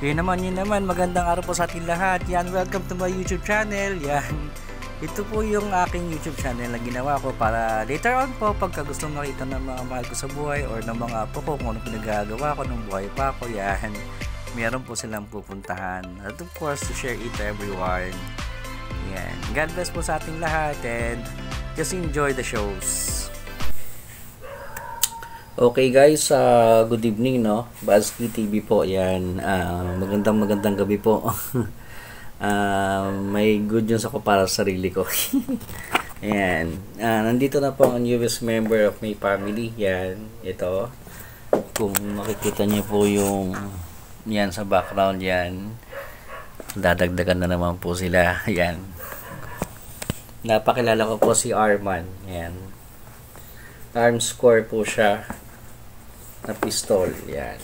Yun naman, magandang araw po sa ating lahat. Yan, welcome to my YouTube channel. Yan, ito po yung aking YouTube channel na ginawa ko para later on po, pagka gusto makita ng mga mahal ko sa buhay or ng mga apo ko, kung ano pinagagawa ko ng buhay pa ako, yan, meron po silang pupuntahan. At of course, to share it to everyone. Yan, God bless po sa ating lahat and just enjoy the shows. Okay guys, good evening, no? Bazki TV po, yan. Magandang gabi po. May good news ako para sa sarili ko. Ayan. Nandito na po ang newest member of my family. Yan, ito. Kung makikita niyo po yung yan sa background, yan. Dadagdagan na naman po sila. Yan. Napakilala ko po si Arman. Yan. Arms score po siya na pistol. Yan.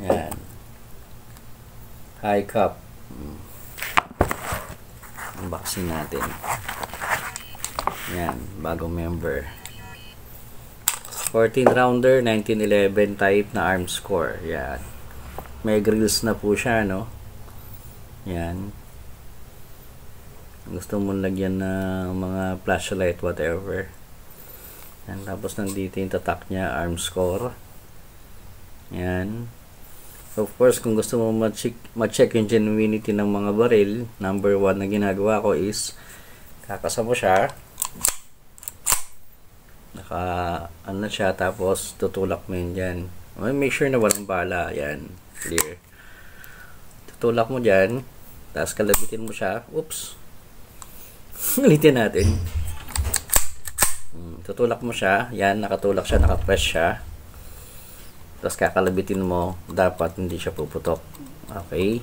Yan. High cup. Unboxing natin. Yan. Bagong member. 14 rounder, 1911 type na arm score. Yan. May grills na po siya, no? Yan. Gusto mong lagyan ng mga flashlight, whatever. Yan. Tapos nandito yung tatak niya, arm score. Yan. Of course, kung gusto mo ma-check yung genuinity ng mga baril, number 1 na ginagawa ko is kakasa mo siya. Ano siya, tapos tutulak mo yun dyan. Make sure na walang bala. Yan. Clear. Tutulak mo dyan. Tapos kalabitin mo siya. Oops. Ulitin natin. Tutulak mo siya. Yan, nakatulak siya, nakapress siya. Tapos kakalabitin mo. Dapat hindi siya puputok. Okay.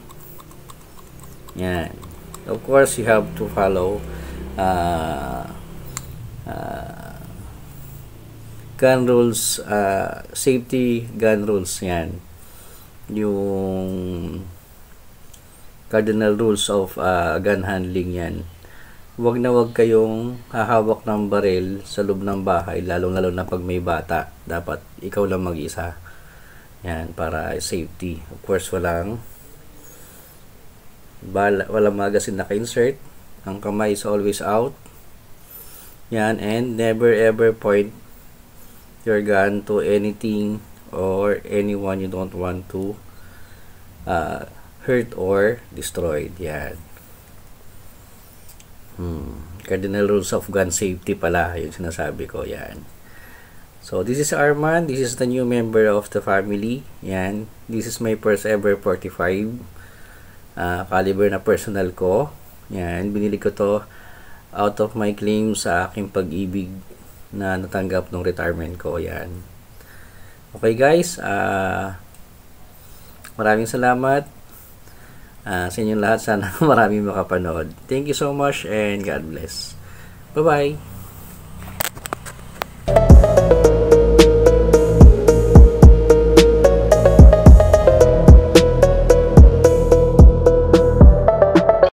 Yan. Of course, you have to follow gun rules, safety gun rules. Yan. Yung cardinal rules of gun handling yan. Huwag na huwag kayong hahawak ng baril sa loob ng bahay, lalong-lalo na pag may bata. Dapat ikaw lang mag-isa. Yan, para safety. Of course, walang magazine naka-insert. Ang kamay is always out. Yan, and never ever point your gun to anything or anyone you don't want to hurt or destroyed. Yan. Cardinal rules of gun safety pala yung sinasabi ko. Yan. So this is Arman, this is the new member of the family. Yan. This is my first ever 45 caliber na personal ko. Yan. Binili ko to out of my claim sa aking pag-ibig na natanggap ng retirement ko. Yan. Okay guys, maraming salamat sa inyong lahat. Sana maraming makapanood. Thank you so much and God bless. Bye bye.